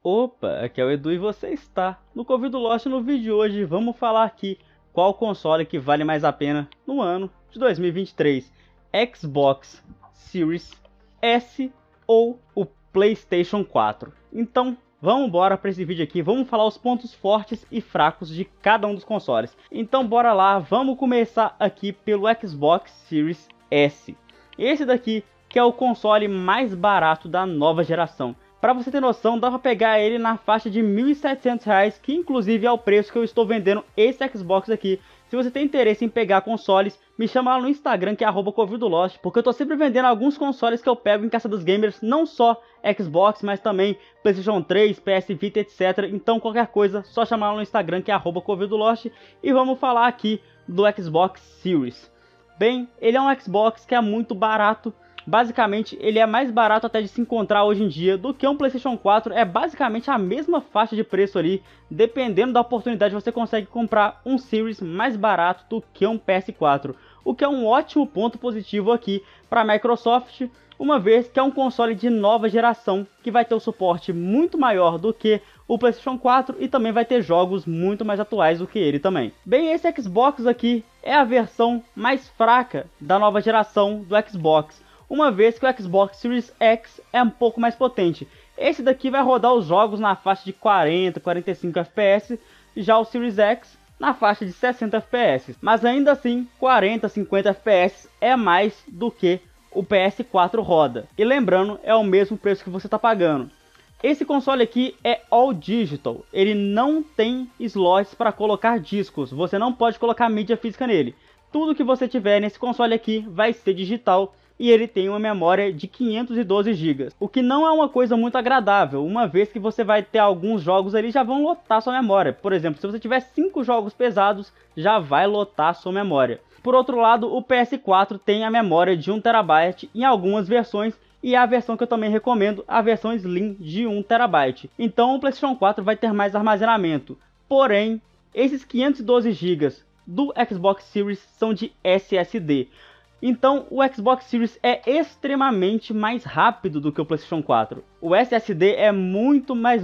Opa, aqui é o Edu e você está no Covid Lost. No vídeo de hoje vamos falar aqui qual console que vale mais a pena no ano de 2023, Xbox Series S ou o PlayStation 4. Então vamos embora para esse vídeo aqui, vamos falar os pontos fortes e fracos de cada um dos consoles. Então bora lá, vamos começar aqui pelo Xbox Series S. Esse daqui que é o console mais barato da nova geração. Para você ter noção, dá para pegar ele na faixa de R$ 1.700, que inclusive é o preço que eu estou vendendo esse Xbox aqui. Se você tem interesse em pegar consoles, me chama lá no Instagram, que é @covidolost, porque eu estou sempre vendendo alguns consoles que eu pego em Caça dos Gamers, não só Xbox, mas também PlayStation 3, PS Vita, etc. Então qualquer coisa, só chamar lá no Instagram, que é @covidolost, e vamos falar aqui do Xbox Series. Bem, ele é um Xbox que é muito barato. Basicamente, ele é mais barato até de se encontrar hoje em dia do que um PlayStation 4. É basicamente a mesma faixa de preço ali. Dependendo da oportunidade, você consegue comprar um Series mais barato do que um PS4. O que é um ótimo ponto positivo aqui para a Microsoft, uma vez que é um console de nova geração, que vai ter um suporte muito maior do que o PlayStation 4 e também vai ter jogos muito mais atuais do que ele também. Bem, esse Xbox aqui é a versão mais fraca da nova geração do Xbox, uma vez que o Xbox Series X é um pouco mais potente. Esse daqui vai rodar os jogos na faixa de 40, 45 FPS, já o Series X na faixa de 60 FPS. Mas ainda assim, 40, 50 FPS é mais do que o PS4 roda. E lembrando, é o mesmo preço que você está pagando. Esse console aqui é All Digital, ele não tem slots para colocar discos, você não pode colocar mídia física nele. Tudo que você tiver nesse console aqui vai ser digital. E ele tem uma memória de 512 GB, o que não é uma coisa muito agradável, uma vez que você vai ter alguns jogos ali já vão lotar sua memória. Por exemplo, se você tiver 5 jogos pesados, já vai lotar sua memória. Por outro lado, o PS4 tem a memória de 1 TB em algumas versões, e é a versão que eu também recomendo, a versão Slim de 1 TB. Então o PlayStation 4 vai ter mais armazenamento, porém, esses 512 GB do Xbox Series são de SSD. Então o Xbox Series é extremamente mais rápido do que o PlayStation 4. O SSD é muito mais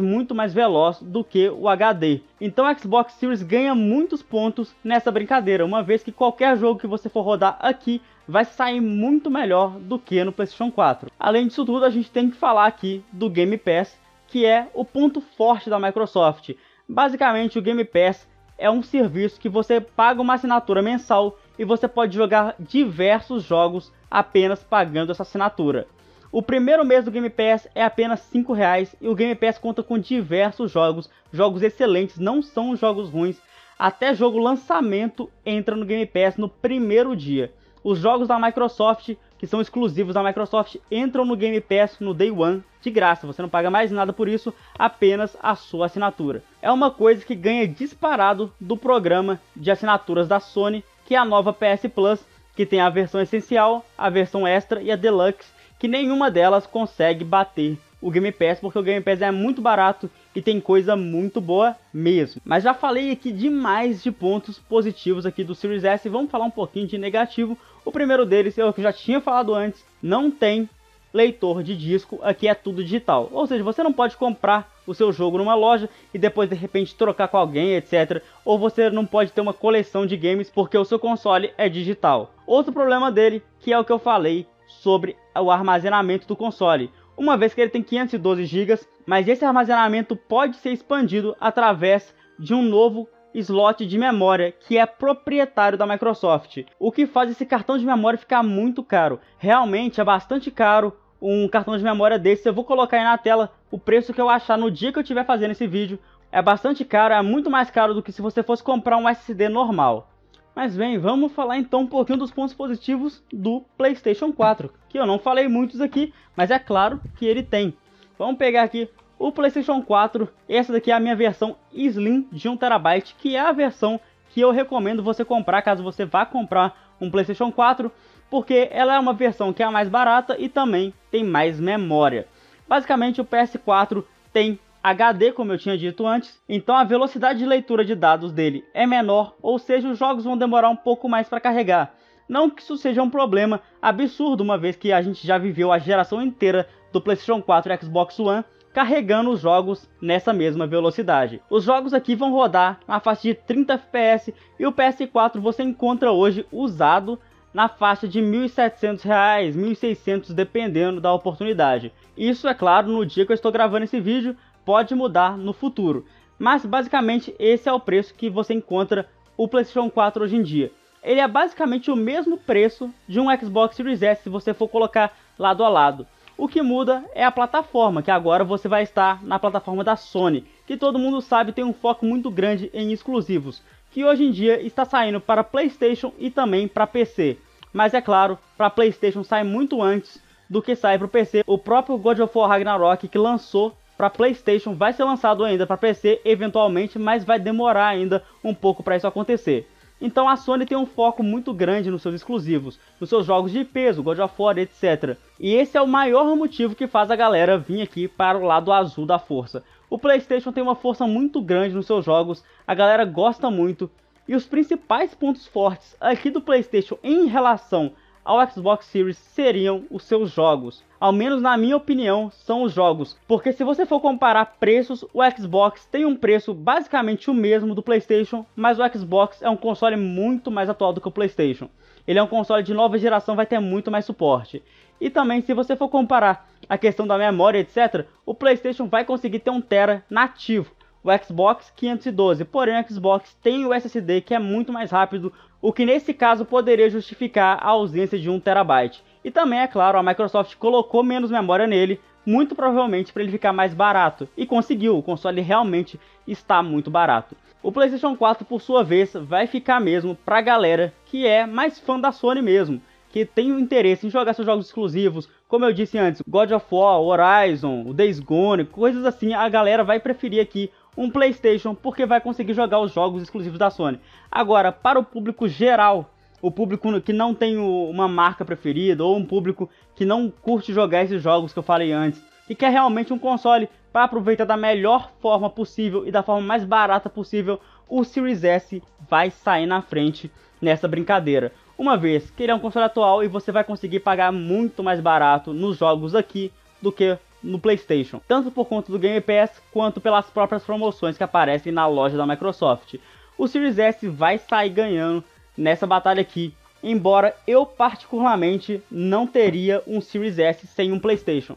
veloz do que o HD. Então o Xbox Series ganha muitos pontos nessa brincadeira, uma vez que qualquer jogo que você for rodar aqui vai sair muito melhor do que no PlayStation 4. Além disso tudo, a gente tem que falar aqui do Game Pass, que é o ponto forte da Microsoft. Basicamente o Game Pass é um serviço que você paga uma assinatura mensal e você pode jogar diversos jogos apenas pagando essa assinatura. O primeiro mês do Game Pass é apenas R$ 5,00 e o Game Pass conta com diversos jogos, jogos excelentes, não são jogos ruins. Até jogo lançamento entra no Game Pass no primeiro dia. Os jogos da Microsoft, que são exclusivos da Microsoft, entram no Game Pass no Day One, de graça. Você não paga mais nada por isso, apenas a sua assinatura. É uma coisa que ganha disparado do programa de assinaturas da Sony, que é a nova PS Plus, que tem a versão essencial, a versão extra e a deluxe, que nenhuma delas consegue bater o Game Pass, porque o Game Pass é muito barato e tem coisa muito boa mesmo. Mas já falei aqui demais de pontos positivos aqui do Series S, vamos falar um pouquinho de negativo. O primeiro deles, eu já tinha falado antes, não tem leitor de disco, aqui é tudo digital. Ou seja, você não pode comprar o seu jogo numa loja e depois de repente trocar com alguém, etc. Ou você não pode ter uma coleção de games porque o seu console é digital. Outro problema dele, que é o que eu falei sobre o armazenamento do console. Uma vez que ele tem 512 GB, mas esse armazenamento pode ser expandido através de um novo slot de memória que é proprietário da Microsoft, o que faz esse cartão de memória ficar muito caro. Realmente é bastante caro um cartão de memória desse. Eu vou colocar aí na tela o preço que eu achar no dia que eu estiver fazendo esse vídeo. É bastante caro, é muito mais caro do que se você fosse comprar um SSD normal. Mas bem, vamos falar então um pouquinho dos pontos positivos do PlayStation 4, que eu não falei muitos aqui, mas é claro que ele tem. Vamos pegar aqui o PlayStation 4, essa daqui é a minha versão Slim de 1 TB, que é a versão que eu recomendo você comprar caso você vá comprar um PlayStation 4, porque ela é uma versão que é a mais barata e também tem mais memória. Basicamente o PS4 tem HD, como eu tinha dito antes, então a velocidade de leitura de dados dele é menor, ou seja, os jogos vão demorar um pouco mais para carregar. Não que isso seja um problema absurdo, uma vez que a gente já viveu a geração inteira do PlayStation 4 e Xbox One carregando os jogos nessa mesma velocidade. Os jogos aqui vão rodar na faixa de 30 FPS e o PS4 você encontra hoje usado na faixa de R$ 1.700, R$ 1.600, dependendo da oportunidade. Isso, é claro, no dia que eu estou gravando esse vídeo, pode mudar no futuro. Mas basicamente esse é o preço que você encontra o PlayStation 4 hoje em dia. Ele é basicamente o mesmo preço de um Xbox Series S se você for colocar lado a lado. O que muda é a plataforma, que agora você vai estar na plataforma da Sony, que todo mundo sabe tem um foco muito grande em exclusivos, que hoje em dia está saindo para PlayStation e também para PC. Mas é claro, para PlayStation sai muito antes do que sai para o PC. O próprio God of War Ragnarok, que lançou para PlayStation, vai ser lançado ainda para PC eventualmente, mas vai demorar ainda um pouco para isso acontecer. Então a Sony tem um foco muito grande nos seus exclusivos, nos seus jogos de peso, God of War, etc. E esse é o maior motivo que faz a galera vir aqui para o lado azul da força. O PlayStation tem uma força muito grande nos seus jogos, a galera gosta muito, e os principais pontos fortes aqui do PlayStation em relação ao Xbox Series seriam os seus jogos. Ao menos na minha opinião, são os jogos. Porque se você for comparar preços, o Xbox tem um preço basicamente o mesmo do PlayStation, mas o Xbox é um console muito mais atual do que o PlayStation. Ele é um console de nova geração, vai ter muito mais suporte. E também, se você for comparar a questão da memória, etc., o PlayStation vai conseguir ter 1 TB nativo. O Xbox 512, porém o Xbox tem o SSD que é muito mais rápido, o que nesse caso poderia justificar a ausência de 1 TB. E também, é claro, a Microsoft colocou menos memória nele, muito provavelmente para ele ficar mais barato. E conseguiu, o console realmente está muito barato. O PlayStation 4, por sua vez, vai ficar mesmo para a galera que é mais fã da Sony mesmo, que tem o interesse em jogar seus jogos exclusivos, como eu disse antes, God of War, Horizon, o Days Gone, coisas assim, a galera vai preferir aqui um PlayStation porque vai conseguir jogar os jogos exclusivos da Sony. Agora, para o público geral, o público que não tem uma marca preferida, ou um público que não curte jogar esses jogos que eu falei antes, e quer realmente um console para aproveitar da melhor forma possível e da forma mais barata possível, o Series S vai sair na frente nessa brincadeira. Uma vez que ele é um console atual e você vai conseguir pagar muito mais barato nos jogos aqui do que no PlayStation, tanto por conta do Game Pass quanto pelas próprias promoções que aparecem na loja da Microsoft. O Series S vai sair ganhando nessa batalha aqui, embora eu particularmente não teria um Series S sem um PlayStation.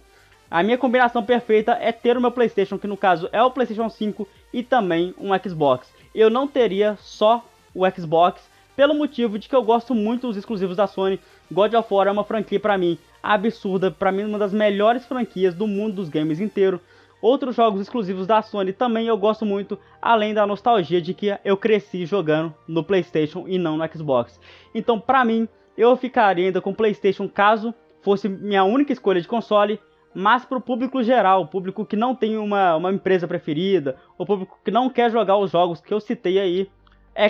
A minha combinação perfeita é ter o meu PlayStation, que no caso é o PlayStation 5, e também um Xbox. Eu não teria só o Xbox, pelo motivo de que eu gosto muito dos exclusivos da Sony. God of War é uma franquia para mim absurda, para mim uma das melhores franquias do mundo dos games inteiro. Outros jogos exclusivos da Sony também eu gosto muito, além da nostalgia de que eu cresci jogando no PlayStation e não no Xbox. Então, para mim, eu ficaria ainda com o PlayStation caso fosse minha única escolha de console, mas para o público geral, o público que não tem uma empresa preferida, o público que não quer jogar os jogos que eu citei aí,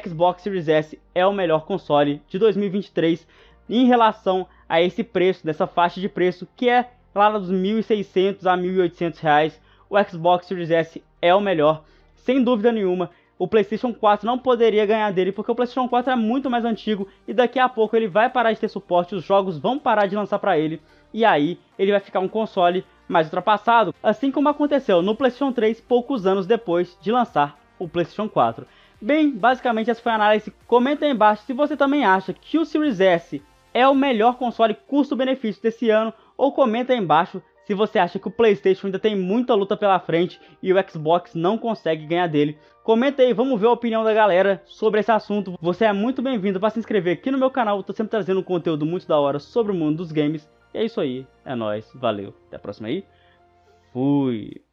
Xbox Series S é o melhor console de 2023 em relação a esse preço, dessa faixa de preço que é lá dos R$ 1.600 a R$ 1.800. O Xbox Series S é o melhor, sem dúvida nenhuma. O PlayStation 4 não poderia ganhar dele porque o PlayStation 4 é muito mais antigo e daqui a pouco ele vai parar de ter suporte, os jogos vão parar de lançar para ele e aí ele vai ficar um console mais ultrapassado, assim como aconteceu no PlayStation 3 poucos anos depois de lançar o PlayStation 4. Bem, basicamente essa foi a análise. Comenta aí embaixo se você também acha que o Series S é o melhor console custo-benefício desse ano, ou comenta aí embaixo se você acha que o PlayStation ainda tem muita luta pela frente e o Xbox não consegue ganhar dele. Comenta aí, vamos ver a opinião da galera sobre esse assunto. Você é muito bem-vindo para se inscrever aqui no meu canal, eu tô sempre trazendo um conteúdo muito da hora sobre o mundo dos games. E é isso aí, é nóis, valeu, até a próxima aí, fui!